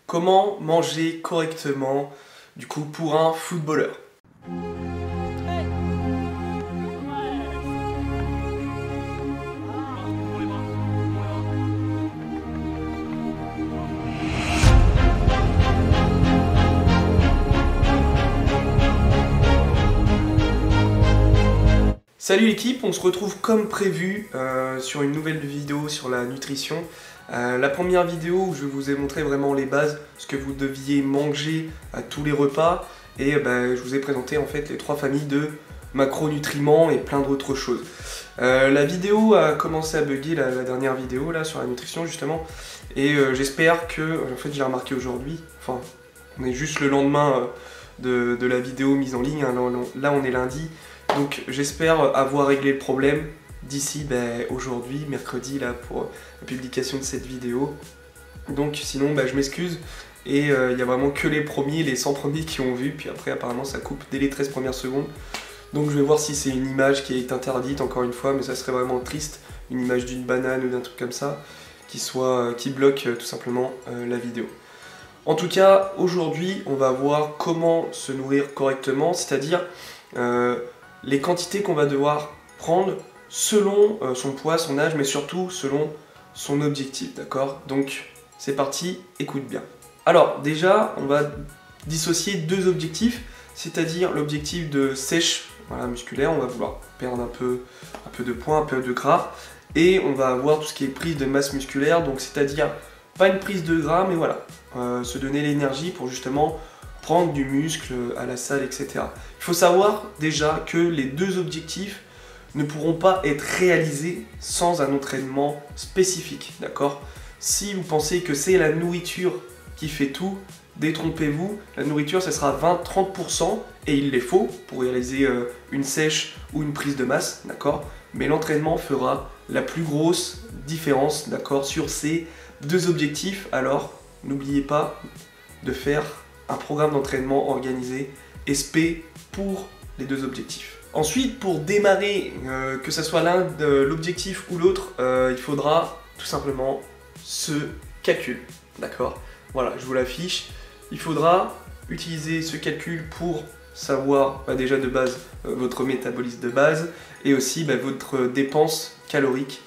Comment manger correctement, du coup, pour un footballeur? Salut l'équipe, on se retrouve comme prévu sur une nouvelle vidéo sur la nutrition. La première vidéo où je vous ai montré vraiment les bases, ce que vous deviez manger à tous les repas, et je vous ai présenté en fait les 3 familles de macronutriments et plein d'autres choses. La vidéo a commencé à bugger, la dernière vidéo là sur la nutrition justement, et j'espère que, en fait j'ai remarqué aujourd'hui, enfin on est juste le lendemain de la vidéo mise en ligne, hein, là on est lundi. Donc j'espère avoir réglé le problème d'ici aujourd'hui, mercredi, là, pour la publication de cette vidéo. Donc sinon je m'excuse, et il n'y a vraiment que les 100 premiers qui ont vu, puis après apparemment ça coupe dès les 13 premières secondes. Donc je vais voir si c'est une image qui est interdite encore une fois, mais ça serait vraiment triste, une image d'une banane ou d'un truc comme ça, qui bloque tout simplement la vidéo. En tout cas, aujourd'hui on va voir comment se nourrir correctement, c'est-à-dire les quantités qu'on va devoir prendre selon son poids, son âge, mais surtout selon son objectif, d'accord? Donc c'est parti, écoute bien. Alors déjà, on va dissocier 2 objectifs, c'est-à-dire l'objectif de sèche, voilà, musculaire, on va vouloir perdre un peu de poids, un peu de gras, et on va avoir tout ce qui est prise de masse musculaire, donc c'est-à-dire pas une prise de gras, mais voilà, se donner l'énergie pour justement prendre du muscle à la salle, etc. Il faut savoir déjà que les 2 objectifs ne pourront pas être réalisés sans un entraînement spécifique, d'accord? Si vous pensez que c'est la nourriture qui fait tout, détrompez-vous, la nourriture ça sera 20-30%, et il les faut pour réaliser une sèche ou une prise de masse, d'accord? Mais l'entraînement fera la plus grosse différence, d'accord, sur ces 2 objectifs. Alors n'oubliez pas de faire un programme d'entraînement organisé SP pour les 2 objectifs. Ensuite, pour démarrer, que ce soit l'objectif ou l'autre, il faudra tout simplement ce calcul, d'accord? Voilà, je vous l'affiche. Il faudra utiliser ce calcul pour savoir déjà de base votre métabolisme de base, et aussi votre dépense calorique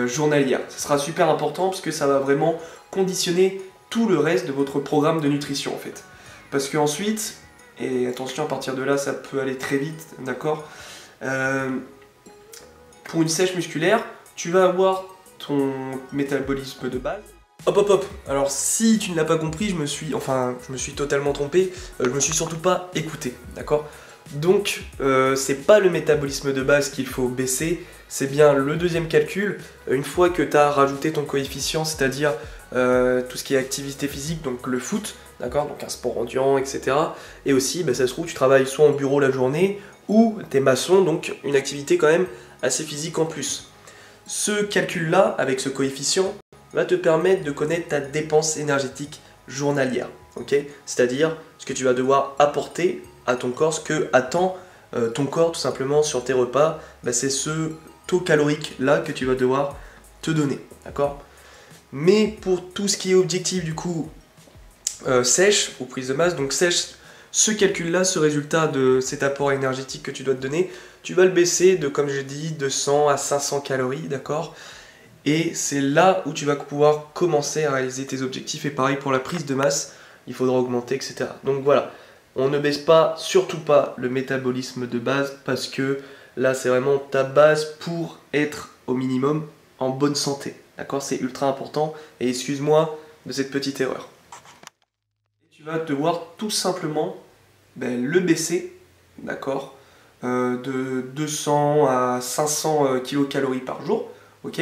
journalière. Ce sera super important parce que ça va vraiment conditionner tout le reste de votre programme de nutrition en fait. Parce que ensuite, et attention à partir de là ça peut aller très vite, d'accord, pour une sèche musculaire, tu vas avoir ton métabolisme de base. Hop, alors si tu ne l'as pas compris, je me suis totalement trompé, je me suis surtout pas écouté, d'accord? Donc c'est pas le métabolisme de base qu'il faut baisser, c'est bien le 2e calcul, une fois que tu as rajouté ton coefficient, c'est-à-dire tout ce qui est activité physique, donc le foot, d'accord, donc un sport endurant, etc. Et aussi, ça se trouve, tu travailles soit en bureau la journée, ou tu es maçon, donc une activité quand même assez physique en plus. Ce calcul-là, avec ce coefficient, va te permettre de connaître ta dépense énergétique journalière, ok? C'est-à-dire ce que tu vas devoir apporter à ton corps, ce que attend ton corps tout simplement sur tes repas, c'est ce taux calorique là que tu vas devoir te donner, d'accord? Mais pour tout ce qui est objectif du coup sèche ou prise de masse, donc sèche, ce calcul là, ce résultat de cet apport énergétique que tu dois te donner, tu vas le baisser de, comme j'ai dit, 200 à 500 calories, d'accord? Et c'est là où tu vas pouvoir commencer à réaliser tes objectifs, et pareil pour la prise de masse, il faudra augmenter, etc. Donc voilà, on ne baisse pas, surtout pas le métabolisme de base, parce que là c'est vraiment ta base pour être au minimum en bonne santé, d'accord? C'est ultra important, et excuse-moi de cette petite erreur. Tu vas devoir tout simplement le baisser, d'accord, de 200 à 500 kilocalories par jour, ok,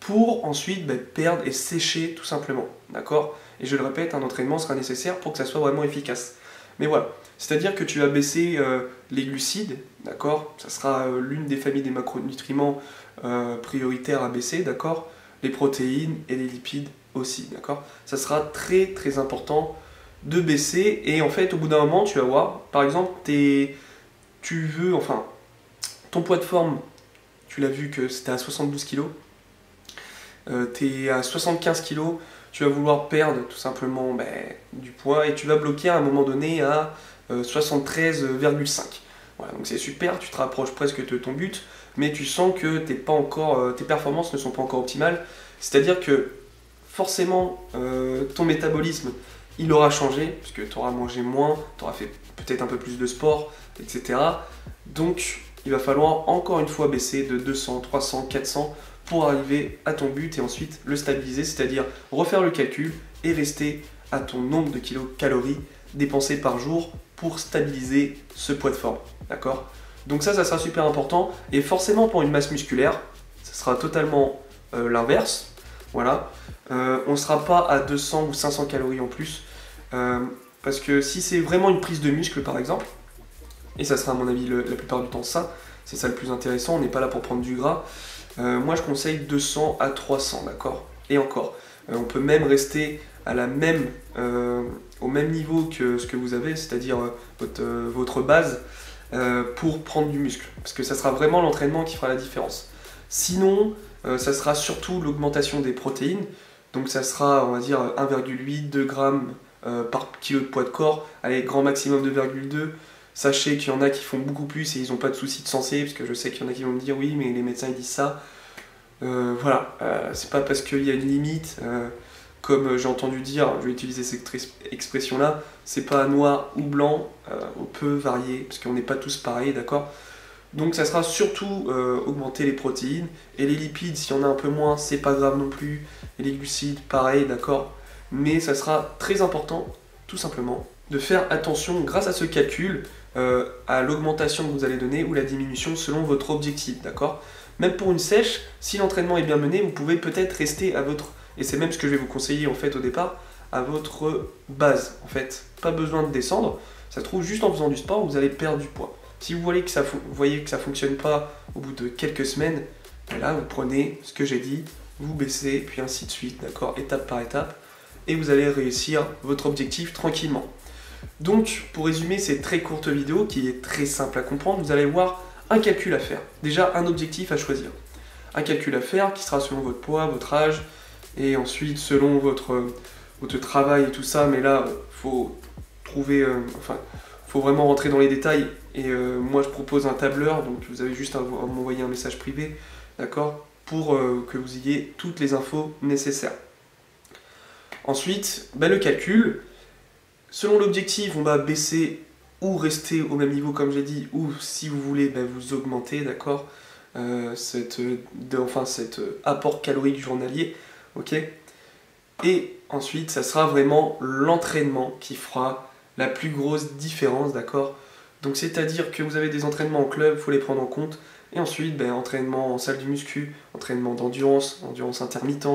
pour ensuite perdre et sécher tout simplement, d'accord? Et je le répète, un entraînement sera nécessaire pour que ça soit vraiment efficace. Mais voilà, c'est-à-dire que tu vas baisser les glucides, d'accord? Ça sera l'une des familles des macronutriments prioritaires à baisser, d'accord? Les protéines et les lipides aussi, d'accord? Ça sera très très important de baisser, et en fait au bout d'un moment tu vas voir, par exemple ton poids de forme, tu l'as vu que c'était à 72 kg, tu es à 75 kg, tu vas vouloir perdre tout simplement du poids et tu vas bloquer à un moment donné à 73,5. Voilà, donc c'est super, tu te rapproches presque de ton but, mais tu sens que tes performances ne sont pas encore optimales. C'est-à-dire que forcément, ton métabolisme, il aura changé, puisque tu auras mangé moins, tu auras fait peut-être un peu plus de sport, etc. Donc, il va falloir encore une fois baisser de 200, 300, 400 pour arriver à ton but et ensuite le stabiliser, c'est-à-dire refaire le calcul et rester à ton nombre de kilocalories dépensées par jour pour stabiliser ce poids de forme. D'accord? Donc ça sera super important. Et forcément, pour une masse musculaire, ça sera totalement l'inverse. Voilà. On ne sera pas à 200 ou 500 calories en plus. Parce que si c'est vraiment une prise de muscle, par exemple, et ça sera à mon avis la plupart du temps ça, c'est ça le plus intéressant, on n'est pas là pour prendre du gras. Moi je conseille 200 à 300, d'accord? Et encore, on peut même rester à au même niveau que ce que vous avez, c'est-à-dire votre base, pour prendre du muscle. Parce que ça sera vraiment l'entraînement qui fera la différence. Sinon, ça sera surtout l'augmentation des protéines. Donc ça sera, on va dire, 1,8, 2 grammes par kilo de poids de corps. Allez, grand maximum 2,2. Sachez qu'il y en a qui font beaucoup plus et ils n'ont pas de soucis de santé, parce que je sais qu'il y en a qui vont me dire oui, mais les médecins ils disent ça. Voilà, c'est pas parce qu'il y a une limite, comme j'ai entendu dire, je vais utiliser cette expression-là, c'est pas noir ou blanc, on peut varier, parce qu'on n'est pas tous pareils, d'accord? Donc ça sera surtout augmenter les protéines, et les lipides, s'il y en a un peu moins, c'est pas grave non plus, et les glucides, pareil, d'accord? Mais ça sera très important, tout simplement, de faire attention, grâce à ce calcul, à l'augmentation que vous allez donner ou la diminution selon votre objectif, d'accord? Même pour une sèche, si l'entraînement est bien mené, vous pouvez peut-être rester à votre, et c'est même ce que je vais vous conseiller en fait au départ, à votre base, en fait. Pas besoin de descendre, ça se trouve juste en faisant du sport, vous allez perdre du poids. Si vous voyez que ça ne fonctionne pas au bout de quelques semaines, là vous prenez ce que j'ai dit, vous baissez, puis ainsi de suite, d'accord? Étape par étape, et vous allez réussir votre objectif tranquillement. Donc, pour résumer cette très courte vidéo, qui est très simple à comprendre, vous allez voir un calcul à faire. Déjà, un objectif à choisir. Un calcul à faire qui sera selon votre poids, votre âge, et ensuite selon votre travail et tout ça, mais là, faut trouver, faut vraiment rentrer dans les détails, et moi je propose un tableur, donc vous avez juste à m'envoyer un message privé, d'accord, pour que vous ayez toutes les infos nécessaires. Ensuite, le calcul. Selon l'objectif, on va baisser ou rester au même niveau comme j'ai dit, ou si vous voulez, vous augmenter, d'accord, cet apport calorique journalier, ok. Et ensuite, ça sera vraiment l'entraînement qui fera la plus grosse différence, d'accord. Donc c'est-à-dire que vous avez des entraînements en club, il faut les prendre en compte, et ensuite, entraînement en salle du muscu, entraînement d'endurance, endurance intermittent,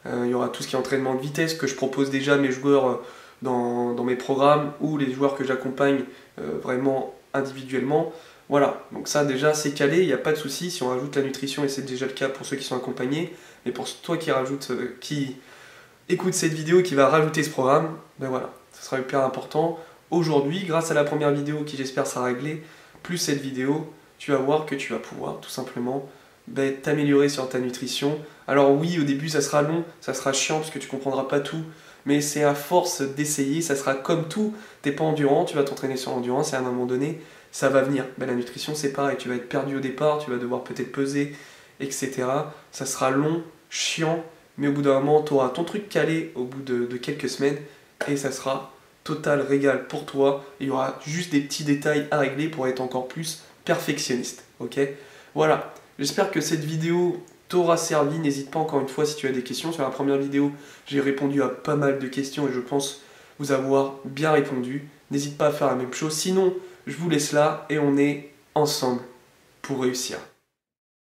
il y aura tout ce qui est entraînement de vitesse que je propose déjà à mes joueurs dans mes programmes ou les joueurs que j'accompagne vraiment individuellement. Voilà, donc ça déjà c'est calé, il n'y a pas de souci si on rajoute la nutrition, et c'est déjà le cas pour ceux qui sont accompagnés, mais pour toi qui écoute cette vidéo, qui va rajouter ce programme, voilà, ça sera hyper important. Aujourd'hui, grâce à la première vidéo qui j'espère sera réglée, plus cette vidéo, tu vas voir que tu vas pouvoir tout simplement t'améliorer sur ta nutrition. Alors oui, au début ça sera long, ça sera chiant parce que tu comprendras pas tout, mais c'est à force d'essayer, ça sera comme tout. T'es pas endurant, tu vas t'entraîner sur l'endurance et à un moment donné, ça va venir. La nutrition c'est pareil, tu vas être perdu au départ, tu vas devoir peut-être peser, etc. Ça sera long, chiant, mais au bout d'un moment, tu auras ton truc calé au bout de quelques semaines et ça sera total régal pour toi. Il y aura juste des petits détails à régler pour être encore plus perfectionniste, ok? Voilà, j'espère que cette vidéo t'aura servi. N'hésite pas encore une fois si tu as des questions. Sur la première vidéo, j'ai répondu à pas mal de questions et je pense vous avoir bien répondu. N'hésite pas à faire la même chose. Sinon, je vous laisse là et on est ensemble pour réussir.